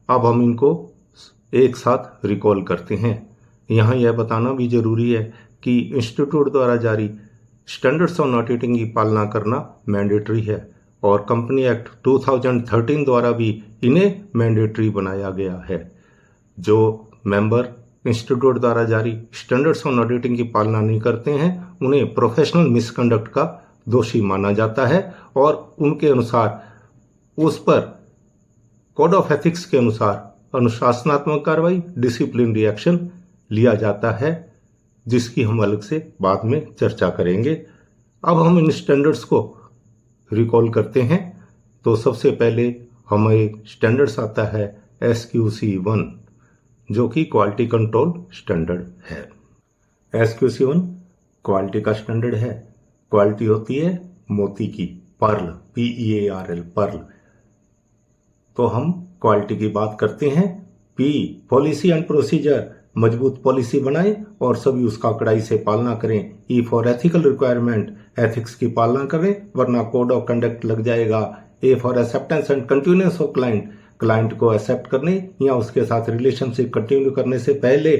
अब हम इनको एक साथ रिकॉल करते हैं। यहाँ यह बताना भी जरूरी है कि इंस्टीट्यूट द्वारा जारी स्टैंडर्ड्स ऑन ऑडिटिंग की पालना करना मैंडेटरी है और कंपनी एक्ट 2013 द्वारा भी इन्हें मैंडेटरी बनाया गया है। जो मेंबर इंस्टीट्यूट द्वारा जारी स्टैंडर्ड्स ऑन ऑडिटिंग की पालना नहीं करते हैं उन्हें प्रोफेशनल मिसकंडक्ट का दोषी माना जाता है और उनके अनुसार उस पर कोड ऑफ एथिक्स के अनुसार अनुशासनात्मक कार्रवाई डिसिप्लिनरी एक्शन लिया जाता है, जिसकी हम अलग से बाद में चर्चा करेंगे। अब हम इन स्टैंडर्ड्स को रिकॉल करते हैं। तो सबसे पहले हमें स्टैंडर्ड्स आता है SQC1 जो कि क्वालिटी कंट्रोल स्टैंडर्ड है। SQC1 क्वालिटी का स्टैंडर्ड है। क्वालिटी होती है मोती की, पर्ल, PEARL, पर्ल। तो हम क्वालिटी की बात करते हैं। P पॉलिसी एंड प्रोसीजर, मजबूत पॉलिसी बनाएं और सभी उसका कड़ाई से पालना करें। E for ethical requirement, ethics की पालना करें वरना कोड ऑफ कंडक्ट लग जाएगा। A for acceptance and continuous of client, client को एक्सेप्ट करने या उसके साथ रिलेशनशिप कंटिन्यू करने से पहले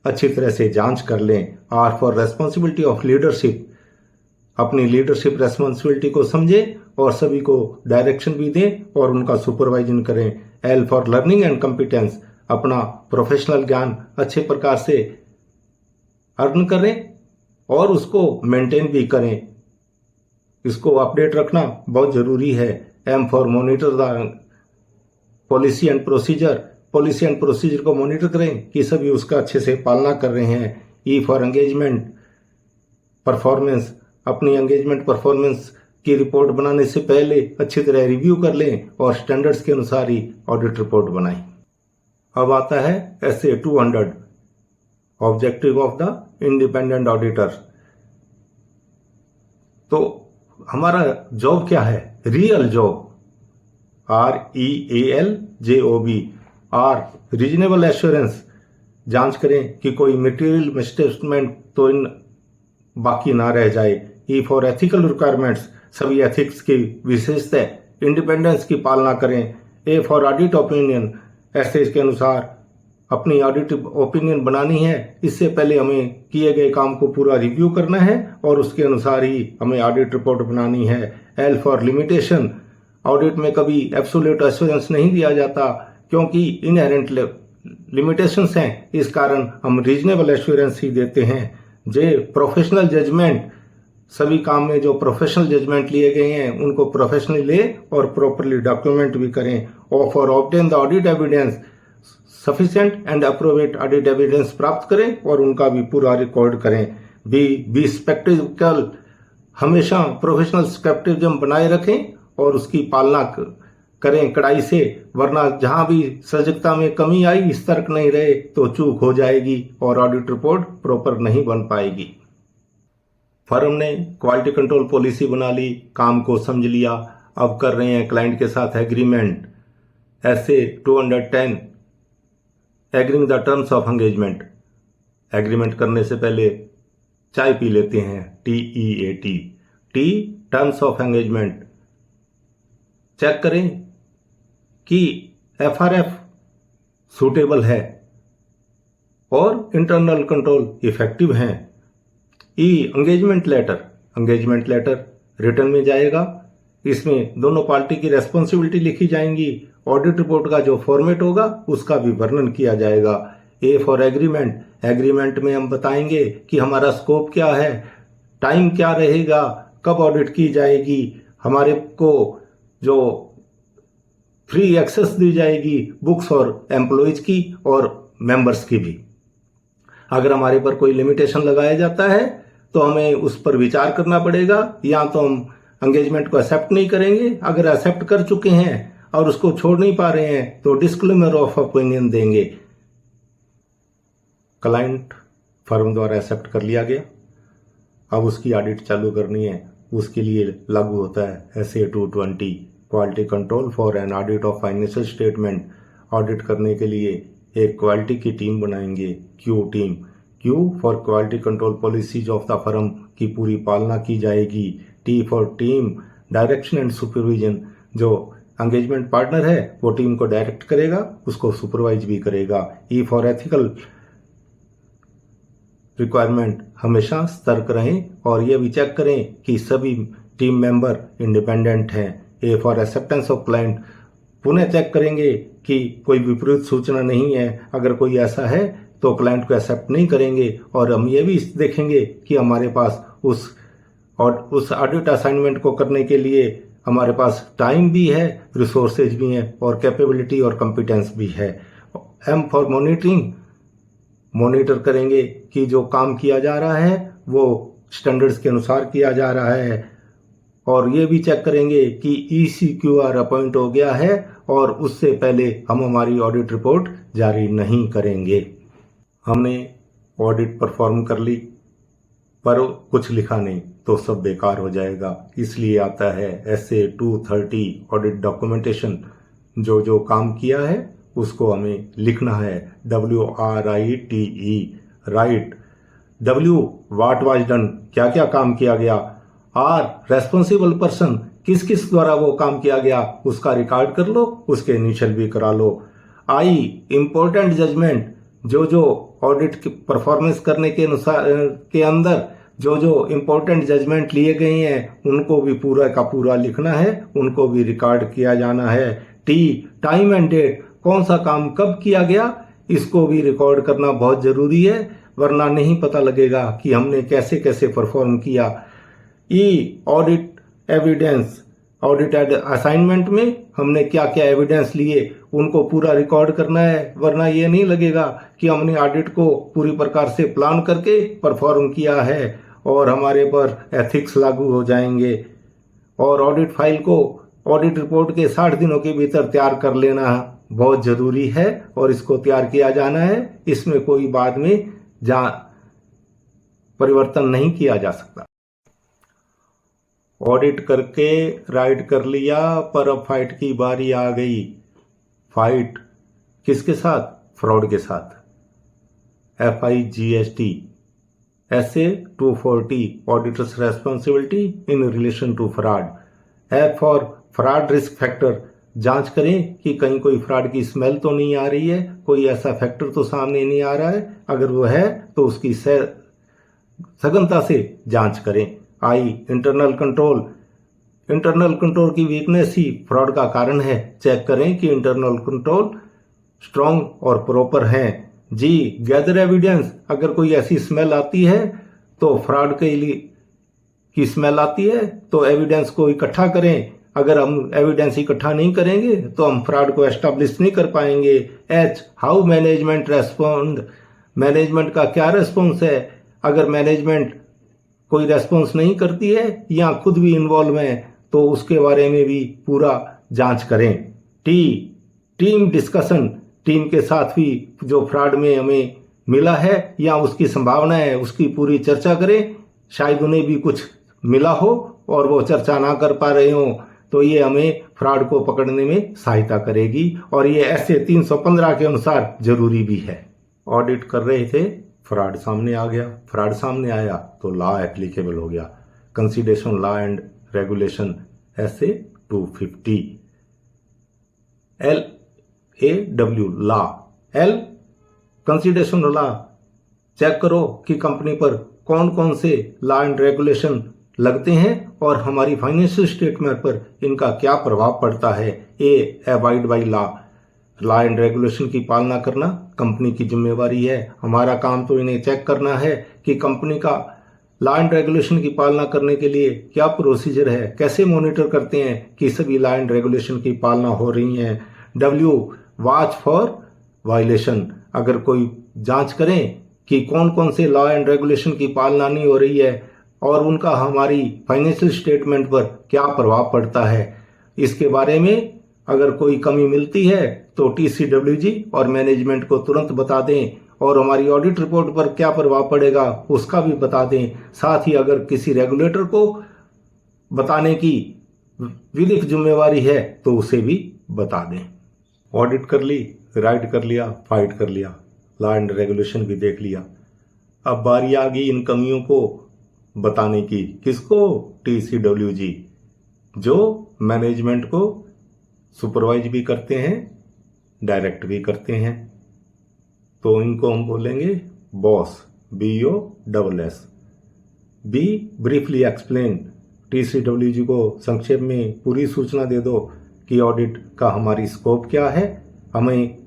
अच्छी तरह से जांच कर लें। R for responsibility of leadership, अपनी लीडरशिप रेस्पॉन्सिबिलिटी को समझें और सभी को डायरेक्शन भी दें और उनका सुपरवाइजन करें। L for learning and competence, अपना प्रोफेशनल ज्ञान अच्छे प्रकार से अर्न करें और उसको मेंटेन भी करें, इसको अपडेट रखना बहुत जरूरी है। M for monitor the policy and procedure, policy and procedure को मॉनिटर करें कि सभी उसका अच्छे से पालना कर रहे हैं। E फॉर एंगेजमेंट परफॉर्मेंस, अपनी एंगेजमेंट परफॉर्मेंस की रिपोर्ट बनाने से पहले अच्छी तरह रिव्यू कर लें और स्टैंडर्ड्स के अनुसार ही ऑडिट रिपोर्ट बनाएं। अब आता है SA 200 objective of the independent auditor. तो हमारा जॉब क्या है? Real job, REALJOB, reasonable assurance, जांच करें कि कोई मटेरियल मिसस्टेटमेंट तो इन बाकी ना रह जाए। E फॉर एथिकल रिक्वायरमेंट्स, सभी एथिक्स की विशेषता, इंडिपेंडेंस की पालना करें। A फॉर ऑडिट ओपिनियन, ऐसे इसके अनुसार अपनी ऑडिट ओपिनियन बनानी है, इससे पहले हमें किए गए काम को पूरा रिव्यू करना है और उसके अनुसार ही हमें ऑडिट रिपोर्ट बनानी है। L फॉर लिमिटेशन, ऑडिट में कभी एब्सोल्यूट एश्योरेंस नहीं दिया जाता क्योंकि इनहेरेंट लिमिटेशंस हैं, इस कारण हम रीजनेबल एश्योरेंस ही देते हैं। J प्रोफेशनल जजमेंट, सभी काम में जो प्रोफेशनल जजमेंट लिए गए हैं उनको प्रोफेशनली ले और प्रॉपरली डॉक्यूमेंट भी करें। O for obtain the audit evidence, sufficient and appropriate audit evidence प्राप्त करें और उनका भी पूरा रिकॉर्ड करें। बी स्पेक्टिकल, हमेशा प्रोफेशनल स्केप्टिज्म बनाए रखें और उसकी पालना करें कड़ाई से, वरना जहां भी सजगता में कमी आई, सतर्क नहीं रहे तो चूक हो जाएगी और ऑडिट रिपोर्ट प्रॉपर नहीं बन पाएगी। फर्म ने क्वालिटी कंट्रोल पॉलिसी बना ली, काम को समझ लिया, अब कर रहे हैं क्लाइंट के साथ agreement. SA 210 agreeing the terms of engagement, agreement करने से पहले चाय पी लेते हैं, TEAT, T terms of engagement, check करें कि FRF सूटेबल है और इंटरनल कंट्रोल इफेक्टिव हैं। E engagement letter, engagement letter return में जाएगा, इसमें दोनों पार्टी की रेस्पॉन्सिबिलिटी लिखी जाएंगी, ऑडिट रिपोर्ट का जो फॉर्मेट होगा उसका भी वर्णन किया जाएगा। A फॉर एग्रीमेंट, एग्रीमेंट में हम बताएंगे कि हमारा स्कोप क्या है, टाइम क्या रहेगा, कब ऑडिट की जाएगी, हमारे को जो फ्री एक्सेस दी जाएगी बुक्स और एम्प्लॉइज की और मेंबर्स की भी। अगर हमारे पर कोई लिमिटेशन लगाया जाता है तो हमें उस पर विचार करना पड़ेगा, या तो हम एंगेजमेंट को एक्सेप्ट नहीं करेंगे, अगर एक्सेप्ट कर चुके हैं और उसको छोड़ नहीं पा रहे हैं तो डिस्क्लेमर ऑफ ओपिनियन देंगे। क्लाइंट फर्म द्वारा एक्सेप्ट कर लिया गया, अब उसकी ऑडिट चालू करनी है, उसके लिए लागू होता है SA 220 quality control for an audit of financial statement. Audit करने के लिए एक क्वालिटी की टीम बनाएंगे, Q team. Q for quality control policies of the firm की पूरी पालना की जाएगी। T for team direction and supervision, जो एंगेजमेंट पार्टनर है वो टीम को डायरेक्ट करेगा, उसको सुपरवाइज भी करेगा। ई फॉर एथिकल रिक्वायरमेंट हमेशा सतर्क रहें और ये भी चेक करें कि सभी टीम मेंबर इंडिपेंडेंट हैं। A for acceptance of client, पुनः चेक करेंगे कि कोई विपरीत सूचना नहीं है। अगर कोई ऐसा है तो क्लाइंट को एक्सेप्ट नहीं करेंगे। और हम ये भी देखेंगे कि हमारे पास उस ऑडिट असाइनमेंट को करने के लिए हमारे पास टाइम भी है, रिसोर्सेज भी हैं और कैपेबिलिटी और कॉम्पिटेंस भी है। एम फॉर मॉनिटरिंग, मॉनिटर करेंगे कि जो काम किया जा रहा है वो स्टैंडर्ड्स के अनुसार किया जा रहा है। और ये भी चेक करेंगे कि ECQR अपॉइंट हो गया है और उससे पहले हम हमारी ऑडिट रिपोर्ट जारी नहीं करेंगे। हमने ऑडिट परफॉर्म कर ली पर कुछ लिखा नहीं तो सब बेकार हो जाएगा। इसलिए आता है SA 230 ऑडिट डॉक्यूमेंटेशन। जो जो काम किया है उसको हमें लिखना है। WRITE, right. W what was done, क्या क्या काम किया गया। R रेस्पॉन्सिबल पर्सन, किस किस द्वारा वो काम किया गया उसका रिकॉर्ड कर लो, उसके इनिशियल भी करा लो। I इम्पोर्टेंट जजमेंट, जो जो ऑडिट की परफॉर्मेंस करने के अनुसार के अंदर जो जो इम्पोर्टेंट जजमेंट लिए गए हैं उनको भी पूरा का पूरा लिखना है, उनको भी रिकॉर्ड किया जाना है। T टाइम एंड डेट, कौन सा काम कब किया गया इसको भी रिकॉर्ड करना बहुत जरूरी है, वरना नहीं पता लगेगा कि हमने कैसे कैसे परफॉर्म किया। E audit evidence, audit assignment में हमने क्या क्या एविडेंस लिए उनको पूरा रिकॉर्ड करना है, वरना ये नहीं लगेगा कि हमने ऑडिट को पूरी प्रकार से प्लान करके परफॉर्म किया है और हमारे पर एथिक्स लागू हो जाएंगे। और ऑडिट फाइल को ऑडिट रिपोर्ट के 60 दिनों के भीतर तैयार कर लेना बहुत जरूरी है और इसको तैयार किया जाना है। इसमें कोई बाद में परिवर्तन नहीं किया जा सकता। ऑडिट करके राइट कर लिया पर अब फाइट की बारी आ गई। फाइट किसके साथ? फ्रॉड के साथ। FIGST SA 240 auditors responsibility in relation to fraud. F for fraud risk factor, जांच करें कि कहीं कोई फ्रॉड की स्मेल तो नहीं आ रही है, कोई ऐसा फैक्टर तो सामने नहीं आ रहा है। अगर वो है तो उसकी सघनता से जांच करें। I internal control, internal control की वीकनेस ही फ्रॉड का कारण है। चेक करें कि इंटरनल कंट्रोल स्ट्रॉन्ग और प्रॉपर हैं। G गैदर एविडेंस, अगर कोई ऐसी स्मेल आती है तो फ्रॉड के लिए की स्मेल आती है तो एविडेंस को इकट्ठा करें। अगर हम एविडेंस इकट्ठा नहीं करेंगे तो हम फ्रॉड को एस्टैब्लिश नहीं कर पाएंगे। H how management respond, management का क्या रेस्पॉन्स है। अगर मैनेजमेंट कोई रेस्पॉन्स नहीं करती है या खुद भी इन्वॉल्व है तो उसके बारे में भी पूरा जांच करें। T टीम डिस्कशन, टीम के साथ भी जो फ्रॉड में हमें मिला है या उसकी संभावना है उसकी पूरी चर्चा करें। शायद उन्हें भी कुछ मिला हो और वो चर्चा ना कर पा रहे हो तो ये हमें फ्रॉड को पकड़ने में सहायता करेगी और ये ऐसे 315 के अनुसार जरूरी भी है। ऑडिट कर रहे थे, फ्रॉड सामने आ गया। फ्रॉड सामने आया तो लॉ एप्लीकेबल हो गया। Consideration law and regulation SA 250। LAW law. L consideration law, check करो कि कंपनी पर कौन कौन से लॉ एंड रेगुलेशन लगते हैं और हमारी फाइनेंशियल स्टेटमेंट पर इनका क्या प्रभाव पड़ता है। A avoid by law and regulation की पालना करना कंपनी की जिम्मेवारी है। हमारा काम तो इन्हें चेक करना है कि कंपनी का लॉ एंड रेगुलेशन की पालना करने के लिए क्या प्रोसीजर है, कैसे मॉनिटर करते हैं कि सभी लॉ एंड रेगुलेशन की पालना हो रही है। W वॉच फॉर वायलेशन, अगर कोई जांच करें कि कौन कौन से लॉ एंड रेगुलेशन की पालना नहीं हो रही है और उनका हमारी फाइनेंशियल स्टेटमेंट पर क्या प्रभाव पड़ता है। इसके बारे में अगर कोई कमी मिलती है तो TCWG और मैनेजमेंट को तुरंत बता दें और हमारी ऑडिट रिपोर्ट पर क्या प्रभाव पड़ेगा उसका भी बता दें। साथ ही अगर किसी रेगुलेटर को बताने की विधिक जिम्मेवारी है तो उसे भी बता दें। ऑडिट कर ली, राइट कर लिया, फाइट कर लिया, लॉ एंड रेगुलेशन भी देख लिया। अब बारी आ गई इन कमियों को बताने की। किसको? TCWG, जो मैनेजमेंट को सुपरवाइज भी करते हैं, डायरेक्ट भी करते हैं। तो इनको हम बोलेंगे boss, BOSS। B briefly explain, TCWG को संक्षेप में पूरी सूचना दे दो कि ऑडिट का हमारी स्कोप क्या है, हमें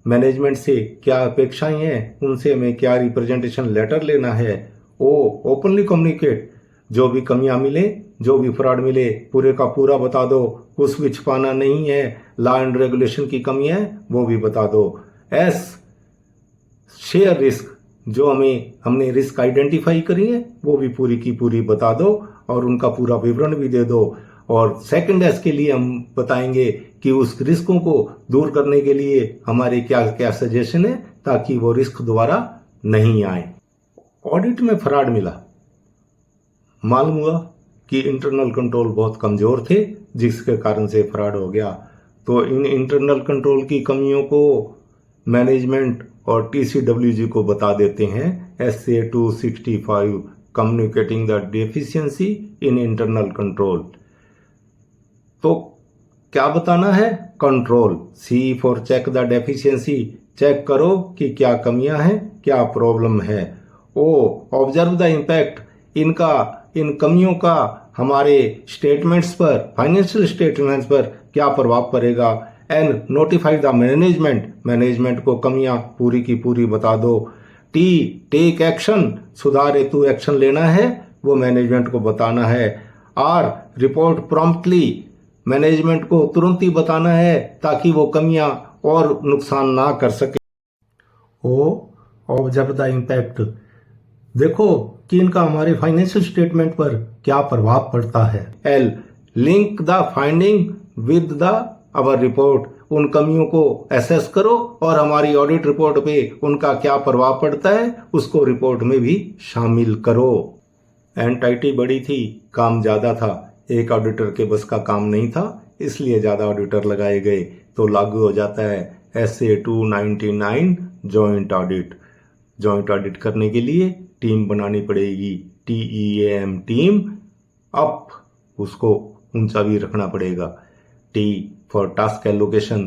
मैनेजमेंट से क्या अपेक्षाएं हैं, उनसे हमें क्या रिप्रेजेंटेशन लेटर लेना है। ओपनली कम्युनिकेट, जो भी कमियां मिले, जो भी फ्रॉड मिले, पूरे का पूरा बता दो, कुछ भी छुपाना नहीं है। लॉ एंड रेगुलेशन की कमियां है वो भी बता दो। शेयर रिस्क, जो हमने रिस्क आइडेंटिफाई करी है वो भी पूरी की पूरी बता दो और उनका पूरा विवरण भी दे दो। और सेकंड एस के लिए हम बताएंगे कि उस रिस्कों को दूर करने के लिए हमारे क्या क्या सजेशन है ताकि वो रिस्क दोबारा नहीं आए। ऑडिट में फ्रॉड मिला, मालूम हुआ कि इंटरनल कंट्रोल बहुत कमजोर थे जिसके कारण से फ्रॉड हो गया। तो इन इंटरनल कंट्रोल की कमियों को मैनेजमेंट और TCWG को बता देते हैं। SA 265 communicating the deficiency in internal control. तो क्या बताना है? Control, C for check the deficiency, check करो कि क्या कमियां हैं, क्या प्रॉब्लम है। ऑब्जर्व द इम्पैक्ट, इन कमियों का हमारे स्टेटमेंट्स पर, फाइनेंशियल स्टेटमेंट्स पर क्या प्रभाव पड़ेगा। एंड नोटिफाई द मैनेजमेंट को कमियां पूरी की पूरी बता दो। टेक एक्शन, सुधार हेतु एक्शन लेना है वो मैनेजमेंट को बताना है। रिपोर्ट प्रॉम्प्टली, मैनेजमेंट को तुरंत ही बताना है ताकि वो कमियां और नुकसान ना कर सके। ऑब्जर्व द इम्पैक्ट, देखो कि इनका हमारे फाइनेंशियल स्टेटमेंट पर क्या प्रभाव पड़ता है। Link the finding with the our report, उन कमियों को एसेस करो और हमारी ऑडिट रिपोर्ट पे उनका क्या प्रभाव पड़ता है उसको रिपोर्ट में भी शामिल करो। एंटाइटी बड़ी थी, काम ज्यादा था, एक ऑडिटर के बस का काम नहीं था, इसलिए ज्यादा ऑडिटर लगाए गए। तो लागू हो जाता है SA 299 joint audit. Joint audit करने के लिए टीम बनानी पड़ेगी, TEAM टीम अप, उसको ऊंचा भी रखना पड़ेगा। T for task allocation,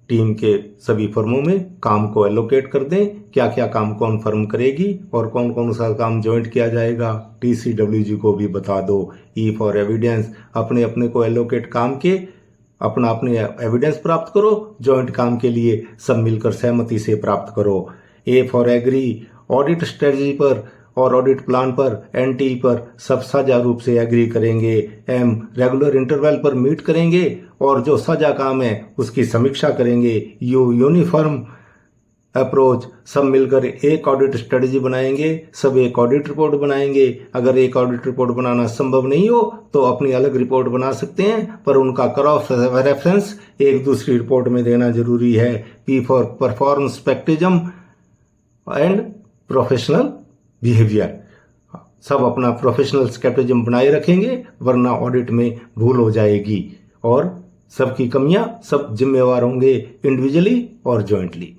team के सभी फर्मों में काम को एलोकेट कर दें, क्या क्या काम कौन फर्म करेगी और कौन कौन सा काम ज्वाइंट किया जाएगा। TCWG को भी बता दो। E फॉर एविडेंस, अपने अपने को एलोकेट काम के अपने एविडेंस प्राप्त करो, ज्वाइंट काम के लिए सब मिलकर सहमति से प्राप्त करो। A for agree, audit strategy पर और ऑडिट प्लान पर, NTE पर सब साझा रूप से एग्री करेंगे। M रेगुलर इंटरवल पर मीट करेंगे और जो साझा काम है उसकी समीक्षा करेंगे। यूनिफॉर्म अप्रोच, सब मिलकर एक ऑडिट स्ट्रेटजी बनाएंगे, सब एक ऑडिट रिपोर्ट बनाएंगे। अगर एक ऑडिट रिपोर्ट बनाना संभव नहीं हो तो अपनी अलग रिपोर्ट बना सकते हैं, पर उनका क्रॉस रेफरेंस एक दूसरी रिपोर्ट में देना जरूरी है। P for performance and professional behaviour, सब अपना प्रोफेशनल स्केप्टिज्म बनाए रखेंगे वरना ऑडिट में भूल हो जाएगी और सबकी कमियां सब जिम्मेवार होंगे इंडिविजुअली और जॉइंटली।